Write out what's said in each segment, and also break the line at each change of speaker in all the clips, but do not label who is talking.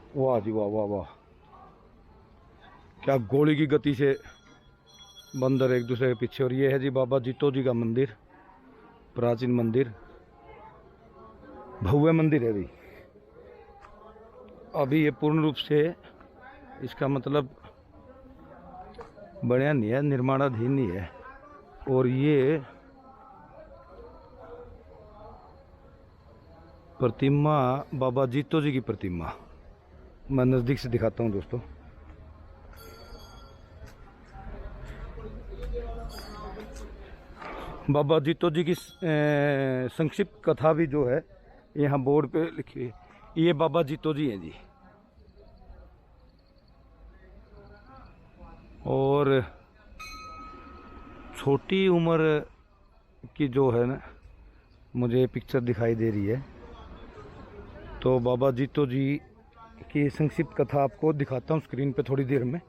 वाह जी वाह वाह वाह, क्या गोली की गति से बंदर एक दूसरे के पीछे। और ये है जी बाबा जीतो जी का मंदिर, प्राचीन मंदिर, भव्य मंदिर है भी। अभी ये पूर्ण रूप से इसका मतलब बढ़िया नहीं है, निर्माणाधीन नहीं है। और ये प्रतिमा बाबा जीतो जी की प्रतिमा, मैं नज़दीक से दिखाता हूँ दोस्तों। बाबा जीतो जी की संक्षिप्त कथा भी जो है यहाँ बोर्ड पे लिखी है। ये बाबा जीतो जी हैं जी। और छोटी उम्र की जो है ना मुझे पिक्चर दिखाई दे रही है, तो बाबा जीतो जी की संक्षिप्त कथा आपको दिखाता हूँ स्क्रीन पे थोड़ी देर में।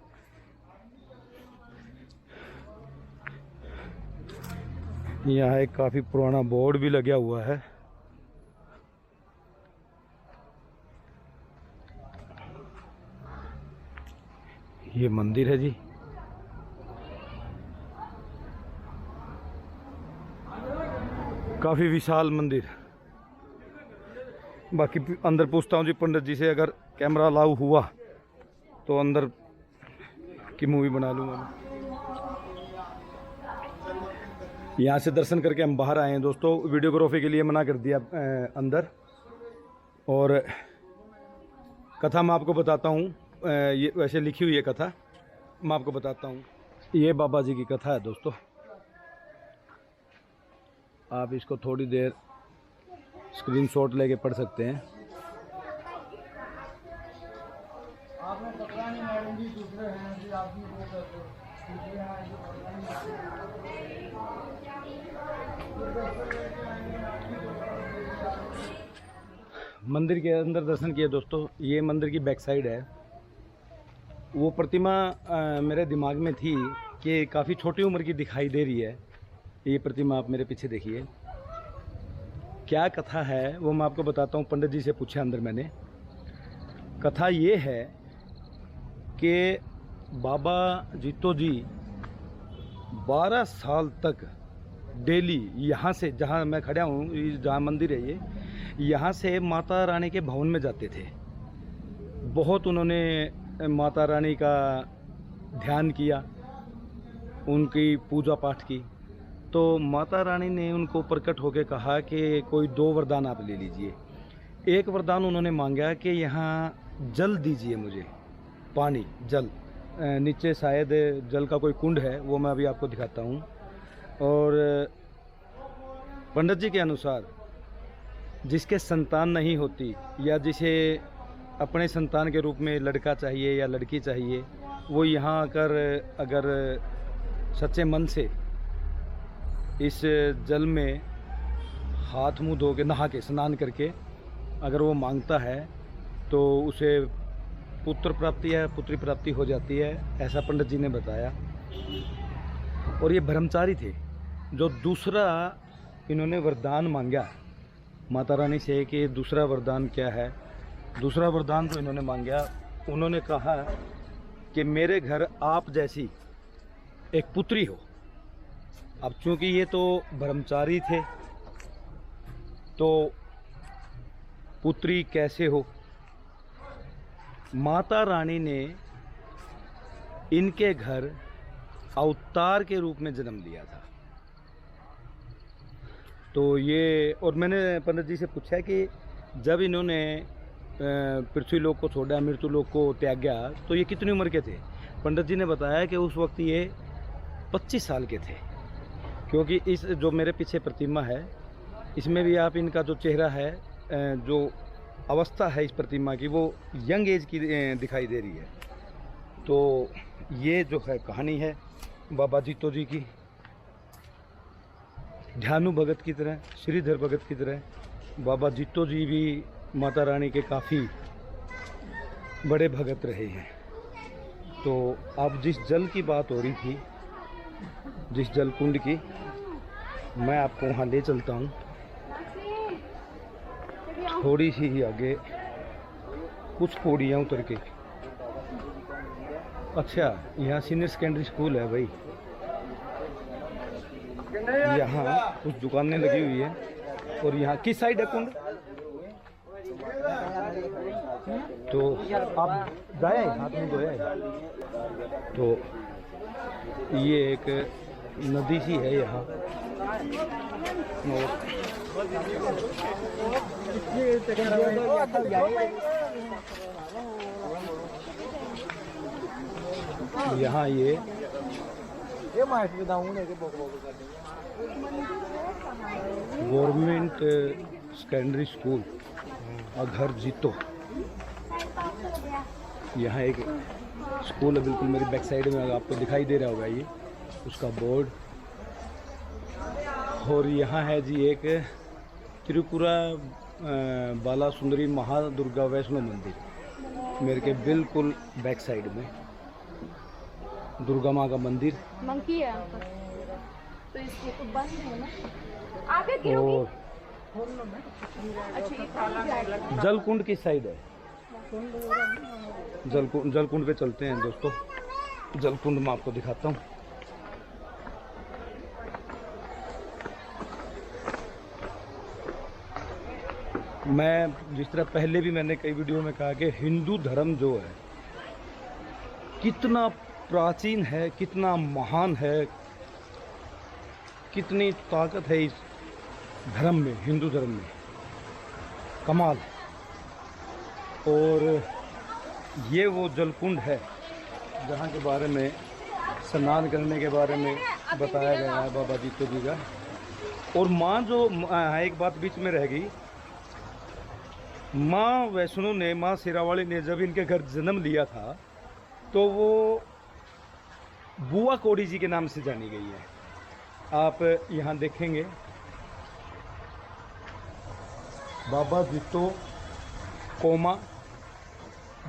यहाँ एक काफ़ी पुराना बोर्ड भी लगा हुआ है। ये मंदिर है जी। काफ़ी विशाल मंदिर। बाकी अंदर पूछता हूँ जी पंडित जी से, अगर कैमरा अलाउ हुआ तो अंदर की मूवी बना लूँगा मैं। यहाँ से दर्शन करके हम बाहर आए हैं दोस्तों, वीडियोग्राफी के लिए मना कर दिया अंदर। और कथा मैं आपको बताता हूँ, ये वैसे लिखी हुई है कथा, मैं आपको बताता हूँ। ये बाबा जी की कथा है दोस्तों, आप इसको थोड़ी देर स्क्रीनशॉट लेके पढ़ सकते हैं। मंदिर के अंदर दर्शन किए दोस्तों। ये मंदिर की बैक साइड है। वो प्रतिमा मेरे दिमाग में थी कि काफ़ी छोटी उम्र की दिखाई दे रही है। ये प्रतिमा आप मेरे पीछे देखिए। क्या कथा है वो मैं आपको बताता हूँ। पंडित जी से पूछा अंदर मैंने। कथा ये है कि बाबा जीतो जी 12 साल तक डेली यहाँ से, जहाँ मैं खड़ा हूँ, जहाँ मंदिर है ये, यहाँ से माता रानी के भवन में जाते थे। बहुत उन्होंने माता रानी का ध्यान किया, उनकी पूजा पाठ की। तो माता रानी ने उनको प्रकट होकर कहा कि कोई 2 वरदान आप ले लीजिए। एक वरदान उन्होंने मांगा कि यहाँ जल दीजिए मुझे, पानी, जल। नीचे शायद जल का कोई कुंड है, वो मैं अभी आपको दिखाता हूँ। और पंडित जी के अनुसार जिसके संतान नहीं होती, या जिसे अपने संतान के रूप में लड़का चाहिए या लड़की चाहिए, वो यहाँ आकर अगर सच्चे मन से इस जल में हाथ मुंह धो के, नहा के, स्नान करके अगर वो मांगता है तो उसे पुत्र प्राप्ति या पुत्री प्राप्ति हो जाती है, ऐसा पंडित जी ने बताया। और ये ब्रह्मचारी थे। जो दूसरा इन्होंने वरदान मांगा माता रानी से कि दूसरा वरदान क्या है, दूसरा वरदान जो इन्होंने मांगा, उन्होंने कहा कि मेरे घर आप जैसी एक पुत्री हो। अब चूंकि ये तो ब्रह्मचारी थे तो पुत्री कैसे हो। माता रानी ने इनके घर अवतार के रूप में जन्म लिया था। तो ये, और मैंने पंडित जी से पूछा कि जब इन्होंने पृथ्वी लोक को छोड़ा, मृत्यु लोक को त्यागा, तो ये कितनी उम्र के थे। पंडित जी ने बताया कि उस वक्त ये 25 साल के थे। क्योंकि इस जो मेरे पीछे प्रतिमा है, इसमें भी आप इनका जो चेहरा है, जो अवस्था है इस प्रतिमा की, वो यंग एज की दिखाई दे रही है। तो ये जो है कहानी है बाबा जीतो जी की। ध्यानु भगत की तरह, श्रीधर भगत की तरह बाबा जीतो जी भी माता रानी के काफ़ी बड़े भगत रहे हैं। तो अब जिस जल की बात हो रही थी, जिस जल कुंड की, मैं आपको वहाँ ले चलता हूँ। थोड़ी सी ही आगे कुछ पौड़ियाँ उतर के। अच्छा, यहाँ सीनियर सेकेंडरी स्कूल है भाई। यहाँ कुछ दुकानें लगी हुई है। और यहाँ किस साइड है कुंड? तो आप गए हाथ में धोया है? तो ये एक नदी सी है यहाँ। यहाँ ये गवर्नमेंट सेकेंडरी स्कूल अघर जीतो। यहाँ एक स्कूल है बिल्कुल मेरी बैक साइड में, आपको दिखाई दे रहा होगा ये उसका बोर्ड। और यहाँ है जी एक त्रिपुरा बाला सुंदरी महादुर्गा वैष्णो मंदिर मेरे के बिल्कुल बैक साइड में। दुर्गा माँ का मंदिर
मंकी है तो इसको तो बंद है ना आगे
और
अच्छा
जलकुंड किस साइड है? जलकुंड पे चलते हैं दोस्तों। जलकुंड मैं आपको दिखाता हूँ। मैं जिस तरह पहले भी मैंने कई वीडियो में कहा कि हिंदू धर्म जो है कितना प्राचीन है, कितना महान है, कितनी ताकत है इस धर्म में, हिंदू धर्म में, कमाल। और ये वो जलकुंड है जहाँ के बारे में, स्नान करने के बारे में बताया गया है बाबा जीतो जी का। और माँ जो एक बात बीच में रह गई, माँ वैष्णो ने, माँ शेरावाली ने जब इनके घर जन्म लिया था तो वो बुआ कोड़ी जी के नाम से जानी गई है। आप यहाँ देखेंगे बाबा जीतो कोमा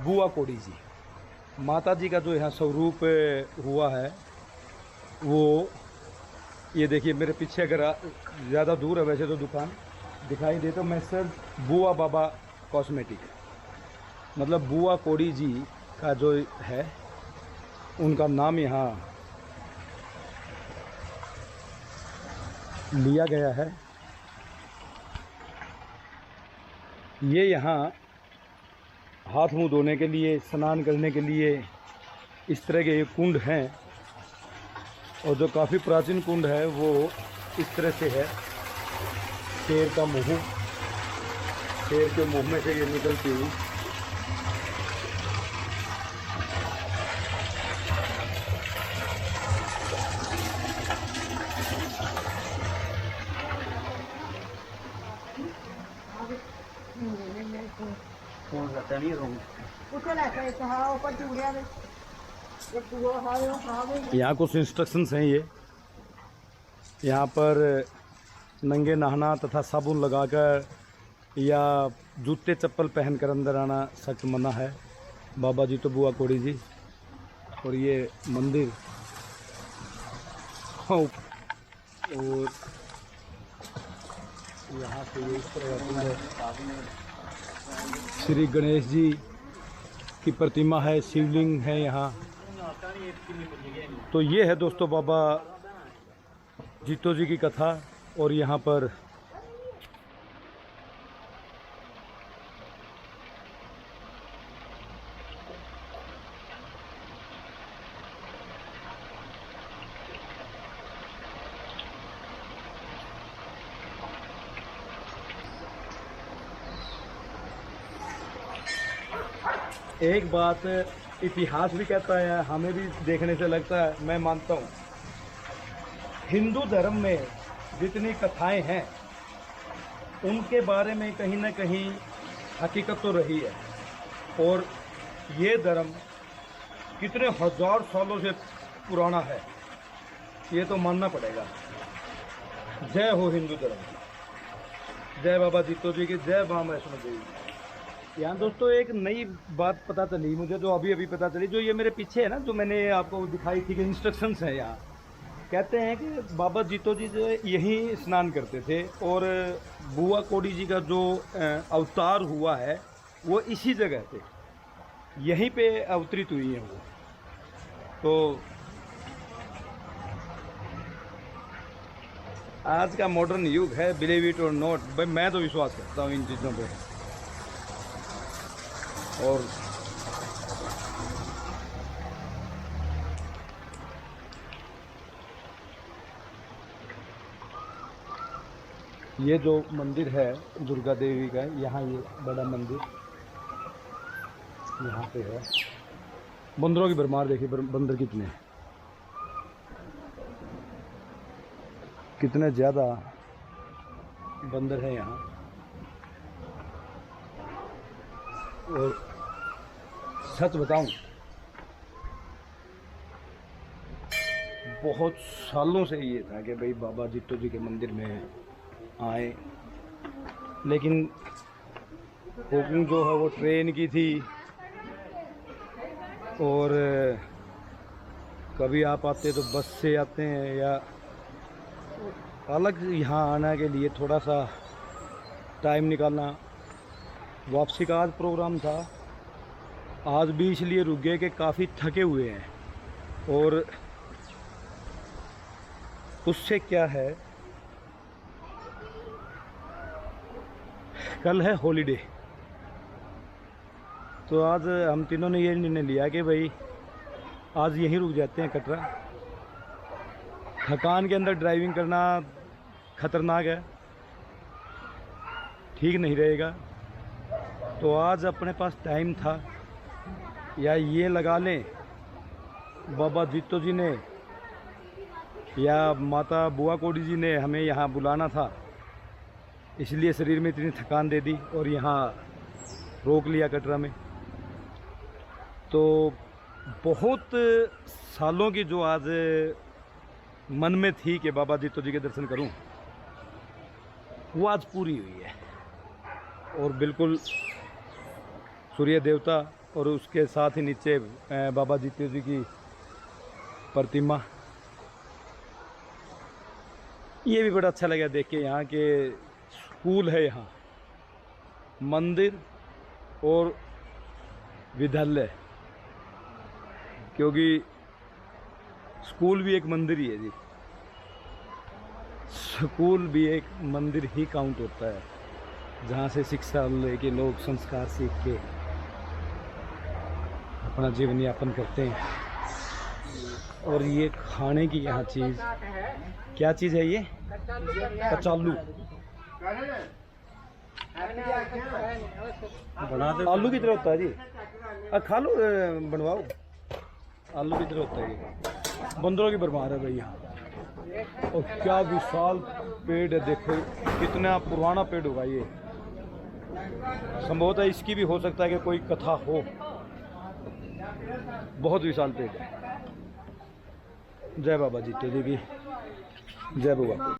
बुआ कोड़ी जी, माता जी का जो यहाँ स्वरूप हुआ है वो ये देखिए मेरे पीछे। अगर ज़्यादा दूर है वैसे तो दुकान दिखाई दे तो मैं सर बुआ बाबा कॉस्मेटिक, मतलब बुआ कोड़ी जी का जो है उनका नाम यहाँ लिया गया है। ये यहाँ हाथ मुंह धोने के लिए, स्नान करने के लिए इस तरह के ये कुंड हैं। और जो काफ़ी प्राचीन कुंड है वो इस तरह से है, शेर का मुंह, शेर के मुंह में से ये निकलती हुई। यहाँ कुछ इंस्ट्रक्शंस हैं। ये यहाँ पर नंगे नहाना तथा साबुन लगाकर या जूते चप्पल पहनकर अंदर आना सख्त मना है। बाबा जी तो बुआ कोड़ी जी। और ये मंदिर और यहाँ से ये इस तरह श्री गणेश जी की प्रतिमा है, शिवलिंग है यहाँ। तो ये है दोस्तों बाबा जीतो जी की कथा। और यहाँ पर एक बात इतिहास भी कहता है, हमें भी देखने से लगता है, मैं मानता हूँ हिंदू धर्म में जितनी कथाएं हैं उनके बारे में कहीं ना कहीं हकीकत तो रही है। और ये धर्म कितने हजार सालों से पुराना है, ये तो मानना पड़ेगा। जय हो हिंदू धर्म, जय बाबा जीतो जी की, जय मां वैष्णो देवी। यहाँ दोस्तों एक नई बात पता चली मुझे, जो अभी अभी पता चली, जो ये मेरे पीछे है ना, जो मैंने आपको दिखाई थी कि इंस्ट्रक्शंस हैं। यहाँ कहते हैं कि बाबा जीतो जी जो यहीं स्नान करते थे और बुआ कोड़ी जी का जो अवतार हुआ है वो इसी जगह पे, यहीं पे अवतरित हुई हैं वो। तो आज का मॉडर्न युग है, बिलीव इट और नॉट, भाई मैं तो विश्वास करता हूँ इन चीज़ों पे। और ये जो मंदिर है दुर्गा देवी का, यहाँ ये बड़ा मंदिर यहाँ पे है। बंदरों की भरमार देखिए, बंदर कितने ज़्यादा बंदर हैं यहाँ। और सच बताऊं, बहुत सालों से ये था कि भाई बाबा जित्तो जी के मंदिर में आए, लेकिन बुकिंग जो है वो ट्रेन की थी, और कभी आप आते तो बस से आते हैं, या अलग यहाँ आने के लिए थोड़ा सा टाइम निकालना। वापसी का आज प्रोग्राम था, आज भी इसलिए रुक गए कि काफ़ी थके हुए हैं। और उससे क्या है, कल है हॉलीडे, तो आज हम तीनों ने ये निर्णय लिया कि भाई आज यहीं रुक जाते हैं कटरा। थकान के अंदर ड्राइविंग करना ख़तरनाक है, ठीक नहीं रहेगा। तो आज अपने पास टाइम था, या ये लगा लें बाबा जित्तो जी ने या माता बुआ कोडी जी ने हमें यहाँ बुलाना था, इसलिए शरीर में इतनी थकान दे दी और यहाँ रोक लिया कटरा में। तो बहुत सालों की जो आज मन में थी कि बाबा जित्तो जी के दर्शन करूं, वो आज पूरी हुई है। और बिल्कुल सूर्य देवता और उसके साथ ही नीचे बाबा जित्तो जी की प्रतिमा, ये भी बड़ा अच्छा लगा देख के। यहाँ के स्कूल है, यहाँ मंदिर और विद्यालय, क्योंकि स्कूल भी एक मंदिर ही है जी। स्कूल भी एक मंदिर ही काउंट होता है, जहाँ से शिक्षा लेके लोग संस्कार सीख के अपना जीवन यापन करते हैं। और ये खाने की यहाँ चीज़, क्या चीज़ है ये? कचालू। बना दे। आलू की तरह होता है जी, खा लो, बनवाओ। आलू की तरह होता है ये। बंदरों की भरमार है भाई यहाँ। और क्या विशाल पेड़ है, देखो कितना पुराना पेड़ होगा ये। संभवतः इसकी भी हो सकता है कि कोई कथा हो। बहुत विशाल पेड़ है। जय बाबा जित्तो जी की, जय बाबा।